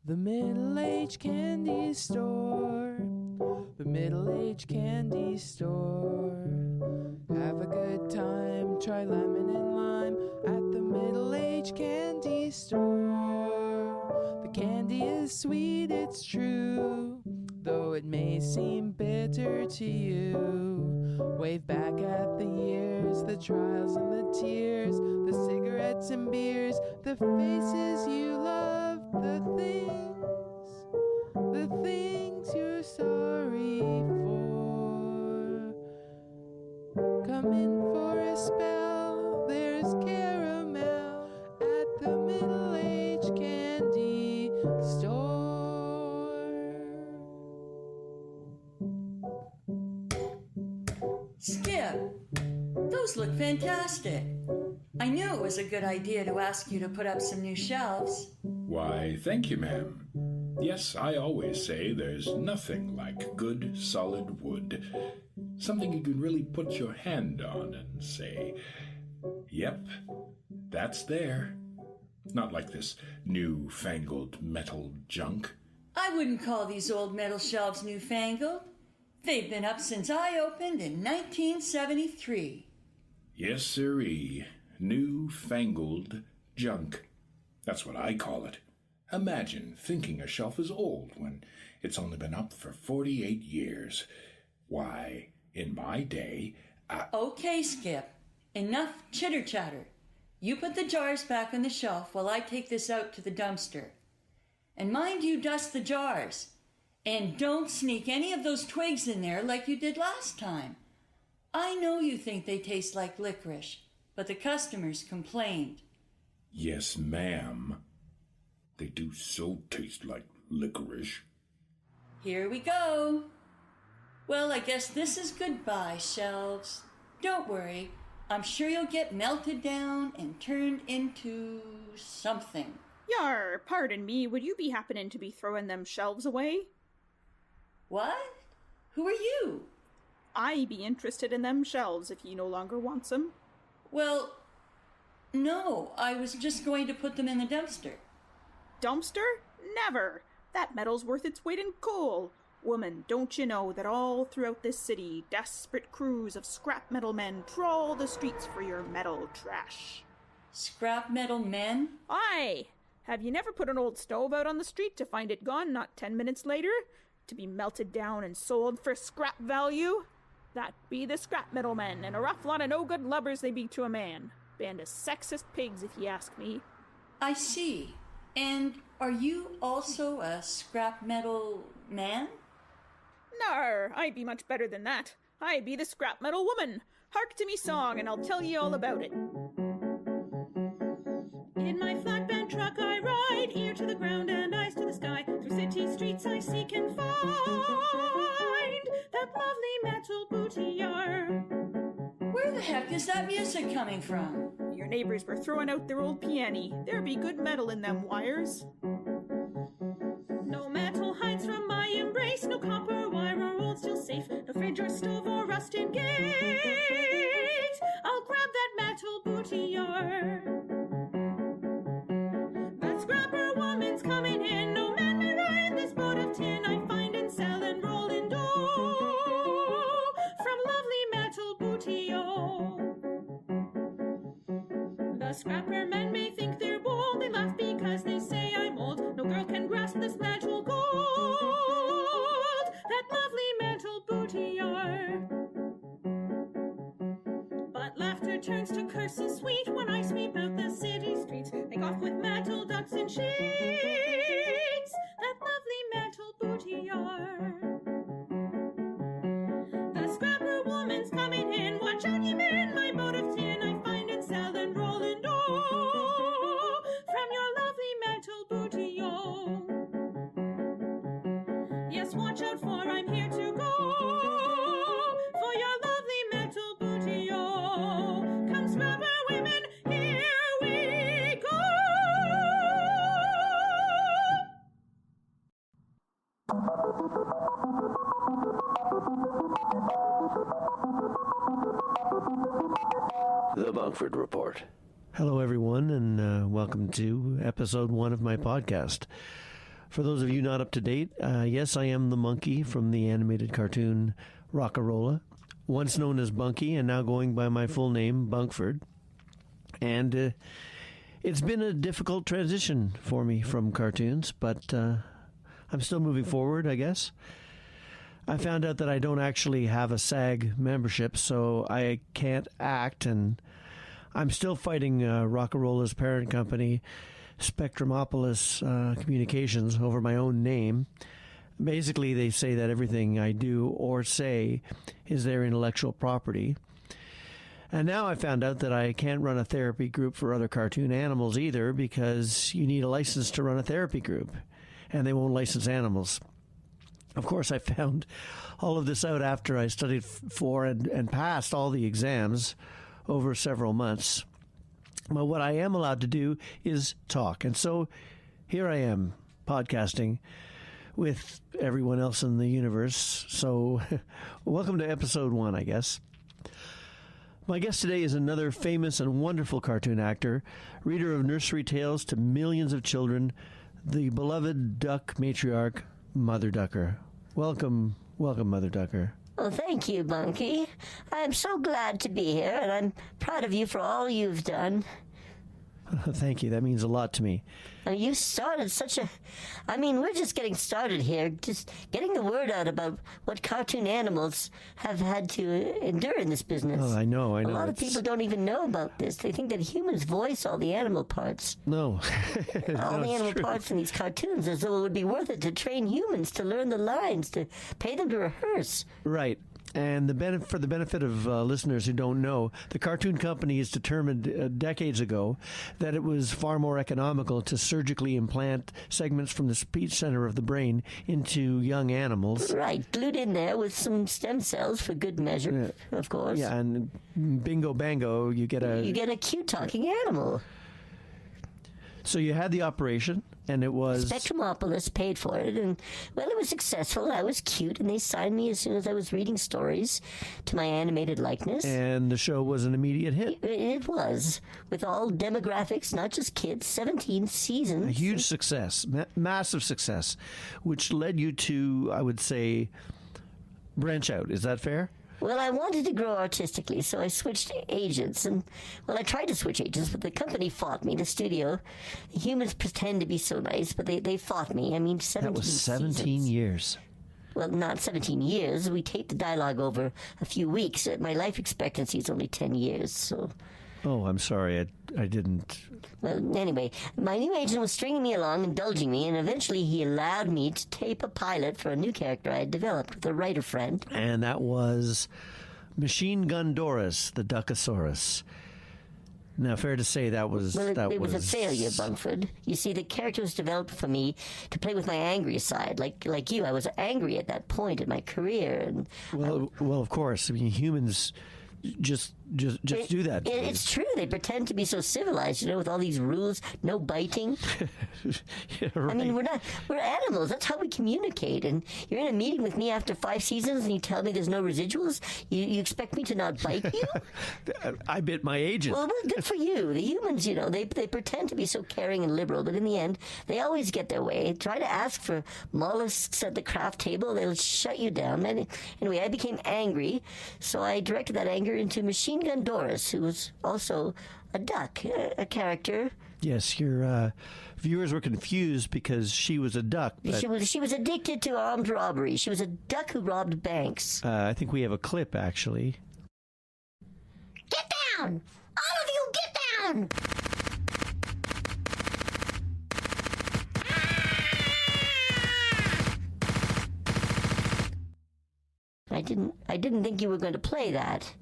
The middle-aged candy store. The middle-aged candy store. Have a good time, try lemon and lime at the middle-aged candy store. The candy is sweet, it's true, though it may seem bitter to you. Wave back at the years, the trials and the tears, the cigarettes and beers, the faces you love, the things you're sorry for. Come in for a spell, there's caramel at the middle-aged candy store. Skip, those look fantastic. I knew it was a good idea to ask you to put up some new shelves. Why, thank you, ma'am. Yes, I always say there's nothing like good, solid wood. Something you can really put your hand on and say, yep, that's there. Not like this new-fangled metal junk. I wouldn't call these old metal shelves newfangled. They've been up since I opened in 1973. Yes, sirree. New-fangled junk. That's what I call it. Imagine thinking a shelf is old when it's only been up for 48 years. Why, in my day, Okay, Skip. Enough chitter-chatter. You put the jars back on the shelf while I take this out to the dumpster. And mind you dust the jars. And don't sneak any of those twigs in there like you did last time. I know you think they taste like licorice, but the customers complained. Yes, ma'am. They do so taste like licorice. Here we go. Well, I guess this is goodbye, shelves. Don't worry. I'm sure you'll get melted down and turned into something. Yar, pardon me, would you be happening to be throwing them shelves away? What? Who are you? I be interested in them shelves if ye no longer wants 'em. Well, no, I was just going to put them in the dumpster. Dumpster? Never! That metal's worth its weight in coal. Woman, don't you know that all throughout this city, desperate crews of scrap metal men trawl the streets for your metal trash? Scrap metal men? Aye! Have you never put an old stove out on the street to find it gone not 10 minutes later? To be melted down and sold for scrap value? That be the scrap metal men, and a rough lot of no-good lubbers they be to a man. Band of sexist pigs, if ye ask me. I see. And are you also a scrap metal man? Nar, I be much better than that. I be the scrap metal woman. Hark to me song, and I'll tell ye all about it. In my flatbed truck I ride, ear to the ground and eyes to the sky. Through city streets I seek and find that lovely metal booty yard. Where the heck is that music coming from? Your neighbors were throwing out their old piano. There be good metal in them wires. No metal hides from my embrace, no copper wire or old steel safe, no fridge or stove or rusted gate. I'll grab that metal booty yard. That scrapper woman's coming in, no man may ride this boat of tin. I find and sell and roll in dough from lovely metal booty The scrapper men may think they're bold, they laugh because they say I'm old. No girl can grasp this metal gold, that lovely metal booty yard. But laughter turns to curses sweet when I sweep out the city streets. Make off with metal ducks and sheets, that lovely metal booty yard. The scrapper woman's coming in, watch out ye men, my boat of tin I find and sell and roll in dough from your lovely metal booty Yes, watch out for I'm here to go for your lovely metal booty Come scrapper women, here we go. The Bunkford Report. Hello, everyone, and welcome to episode 1 of my podcast. For those of you not up to date, yes, I am the monkey from the animated cartoon Rockarola, once known as Bunky and now going by my full name, Bunkford. And it's been a difficult transition for me from cartoons, but I'm still moving forward, I guess. I found out that I don't actually have a SAG membership, so I can't act, and I'm still fighting Rockarola's parent company, Spectrumopolis Communications, over my own name. Basically, they say that everything I do or say is their intellectual property. And now I found out that I can't run a therapy group for other cartoon animals either, because you need a license to run a therapy group, and they won't license animals. Of course, I found all of this out after I studied for and passed all the exams over several months. But what I am allowed to do is talk. And so here I am, podcasting with everyone else in the universe. So welcome to episode 1, I guess. My guest today is another famous and wonderful cartoon actor, reader of nursery tales to millions of children, the beloved duck matriarch, Mother Ducker. Welcome, Mother Ducker. Well, thank you, Bunky. I'm so glad to be here, and I'm proud of you for all you've done. Thank you. That means a lot to me. You started we're just getting started here, just getting the word out about what cartoon animals have had to endure in this business. Oh, I know. A lot of people don't even know about this. They think that humans voice all the animal parts. No. All the animal parts in these cartoons, as though it would be worth it to train humans to learn the lines, to pay them to rehearse. Right. And for the benefit of listeners who don't know, the cartoon company has determined decades ago that it was far more economical to surgically implant segments from the speech center of the brain into young animals. Right, glued in there with some stem cells for good measure, of course. Yeah, and bingo bango, you get a cute talking animal. So you had the operation, and it was... Spectrumopolis paid for it, and, well, it was successful. I was cute, and they signed me as soon as I was reading stories to my animated likeness. And the show was an immediate hit. It was, with all demographics, not just kids, 17 seasons. A huge success, massive success, which led you to, I would say, branch out. Is that fair? Well, I wanted to grow artistically, so I switched agents. And, well, I tried to switch agents, but the company fought me, the studio. The humans pretend to be so nice, but they fought me. I mean, 17 That was 17 seasons. Years. Well, not 17 years. We taped the dialogue over a few weeks. My life expectancy is only 10 years, so... Oh, I'm sorry. I didn't... Well, anyway, my new agent was stringing me along, indulging me, and eventually he allowed me to tape a pilot for a new character I had developed with a writer friend. And that was Machine Gun Doris, the Duckosaurus. Now, fair to say that was... Well, it was a failure, Bunkford. You see, the character was developed for me to play with my angry side. Like you, I was angry at that point in my career. And Well, of course. I mean, humans... Just do that. It's true. They pretend to be so civilized, with all these rules, no biting. Yeah, right. I mean, we're animals. That's how we communicate. And you're in a meeting with me after 5 seasons and you tell me there's no residuals? You expect me to not bite you? I bit my agent. Well, good for you. The humans, they pretend to be so caring and liberal, but in the end, they always get their way. Try to ask for mollusks at the craft table, they'll shut you down. And anyway, I became angry, so I directed that anger into Machine Gun Doris, who was also a duck, a character. Yes, your viewers were confused because she was a duck. But, she was addicted to armed robbery. She was a duck who robbed banks. I think we have a clip, actually. Get down! All of you, get down! I didn't think you were going to play that.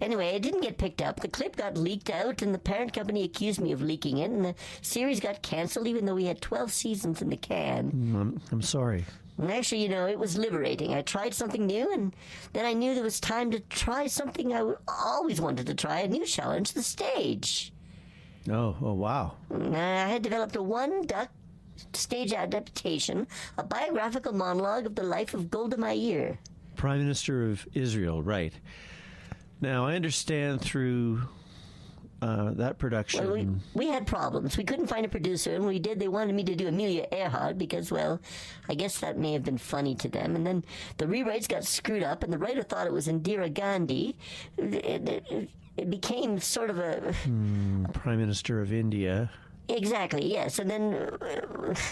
Anyway, it didn't get picked up. The clip got leaked out, and the parent company accused me of leaking it, and the series got canceled even though we had 12 seasons in the can. I'm sorry. And actually, it was liberating. I tried something new, and then I knew there was time to try something I always wanted to try, a new challenge, the stage. Oh, wow. I had developed a one-duck stage adaptation, a biographical monologue of the life of Golda Meir. Prime Minister of Israel, right. Now, I understand through that production. Well, we had problems. We couldn't find a producer, and we did. They wanted me to do Amelia Earhart because, well, I guess that may have been funny to them. And then the rewrites got screwed up, and the writer thought it was Indira Gandhi. It became sort of a... Prime Minister of India. Exactly, yes. And then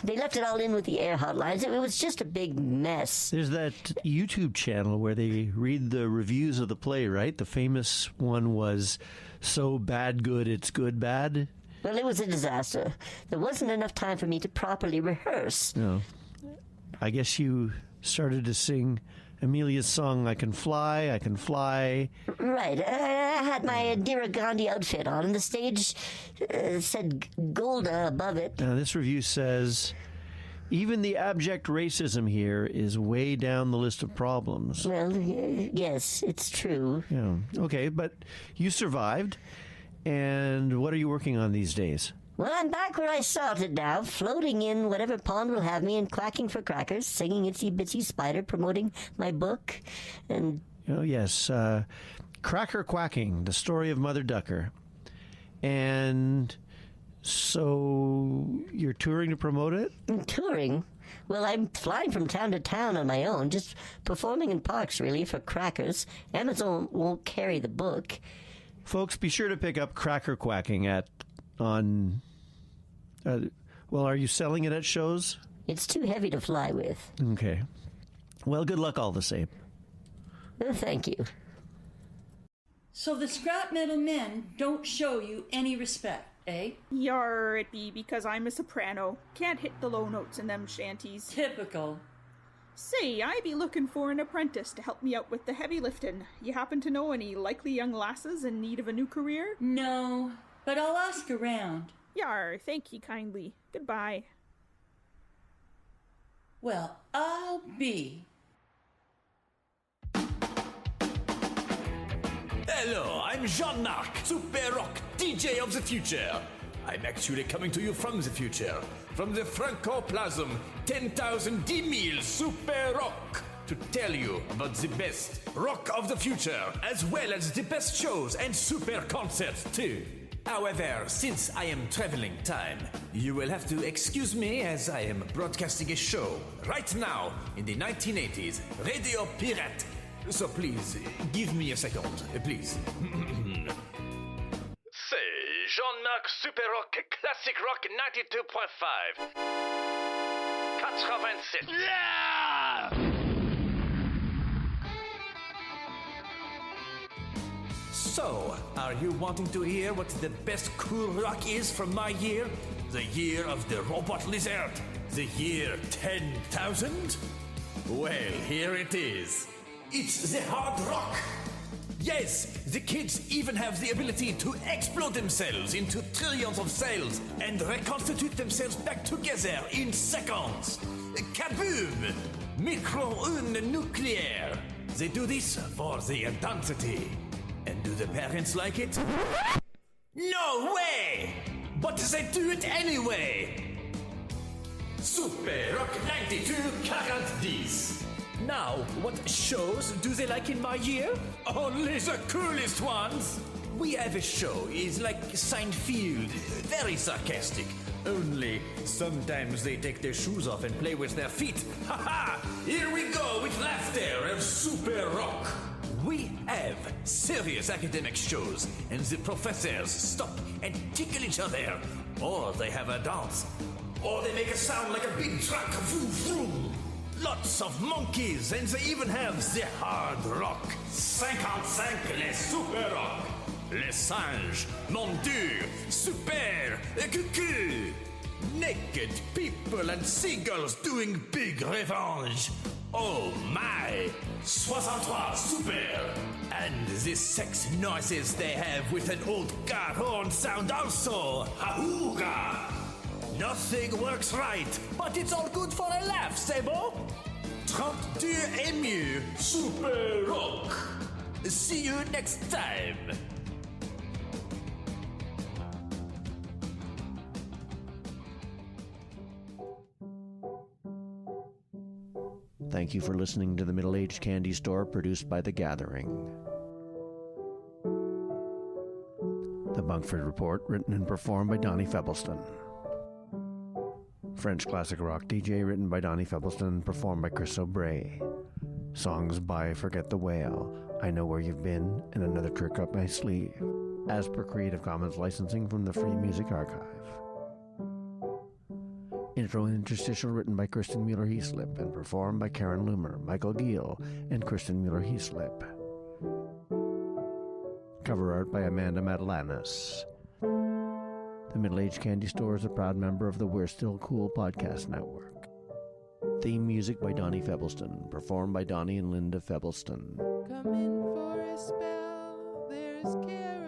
they left it all in with the Earhart lines. It was just a big mess. There's that YouTube channel where they read the reviews of the play, right? The famous one was So Bad Good It's Good Bad. Well, it was a disaster. There wasn't enough time for me to properly rehearse. No. I guess you started to sing Amelia's song, I Can Fly, I Can Fly. Right. I had my Indira Gandhi outfit on, and the stage said Golda above it. Now, this review says, even the abject racism here is way down the list of problems. Well, yes, it's true. Yeah. Okay, but you survived, and what are you working on these days? Well, I'm back where I started now, floating in whatever pond will have me and quacking for crackers, singing Itsy Bitsy Spider, promoting my book, and... Oh, yes. Cracker Quacking, the story of Mother Ducker. And so you're touring to promote it? Touring? Well, I'm flying from town to town on my own, just performing in parks, really, for crackers. Amazon won't carry the book. Folks, be sure to pick up Cracker Quacking on... well, are you selling it at shows? It's too heavy to fly with. Okay. Well, good luck all the same. Thank you. So the scrap metal men don't show you any respect, eh? Yar, it be because I'm a soprano. Can't hit the low notes in them shanties. Typical. Say, I be looking for an apprentice to help me out with the heavy lifting. You happen to know any likely young lasses in need of a new career? No, but I'll ask around. Yar, thank ye kindly. Goodbye. Well, I'll be. Hello, I'm Jean-Marc, Super Rock, DJ of the future. I'm actually coming to you from the future, from the Francoplasm 10,000 Super Rock, to tell you about the best rock of the future, as well as the best shows and super concerts too. However, since I am traveling time, you will have to excuse me as I am broadcasting a show right now in the 1980s, Radio Pirate. So please, give me a second, please. C'est Jean-Marc Super Rock, Classic Rock 92.5. 87. Yeah! So, are you wanting to hear what the best cool rock is from my year? The year of the robot lizard? The year 10,000? Well, here it is. It's the hard rock. Yes, the kids even have the ability to explode themselves into trillions of cells and reconstitute themselves back together in seconds. Kaboom! Micro-nuclear. They do this for the intensity. And do the parents like it? No way! But they do it anyway! Super Rock 92 40. Now, what shows do they like in my year? Only the coolest ones! We have a show, is like Seinfeld, very sarcastic. Only sometimes they take their shoes off and play with their feet. Haha! Here we go with laughter of Super Rock! We have serious academic shows, and the professors stop and tickle each other. Or they have a dance. Or they make a sound like a big truck. Vroom, vroom. Lots of monkeys, and they even have the hard rock. 55 les super rock. Les singes, mon dieu, super, cuckoo. Naked people and seagulls doing big revenge. Oh my, 63 super. And the sex noises they have with an old car horn sound also. Hahooga. Nothing works right, but it's all good for a laugh, c'est bon? 32 et mieux, Super Rock. See you next time. Thank you for listening to the Middle Age Candy Store produced by The Gathering. The Bunkford Report, written and performed by Donnie Febbleston. French Classic Rock DJ, written by Donnie Febbleston, performed by Chris O'Bray. Songs by Forget the Whale, I Know Where You've Been, and Another Trick Up My Sleeve, as per Creative Commons licensing from the Free Music Archive. Intro and interstitial written by Kristen Mueller-Heaslip and performed by Karen Loomer, Michael Giel, and Kristen Mueller-Heaslip. Cover art by Amanda Madelanis. The Middle Age Candy Store is a proud member of the We're Still Cool podcast network. Theme music by Donnie Febbleston, performed by Donnie and Linda Febbleston. Come in for a spell, there's Karen.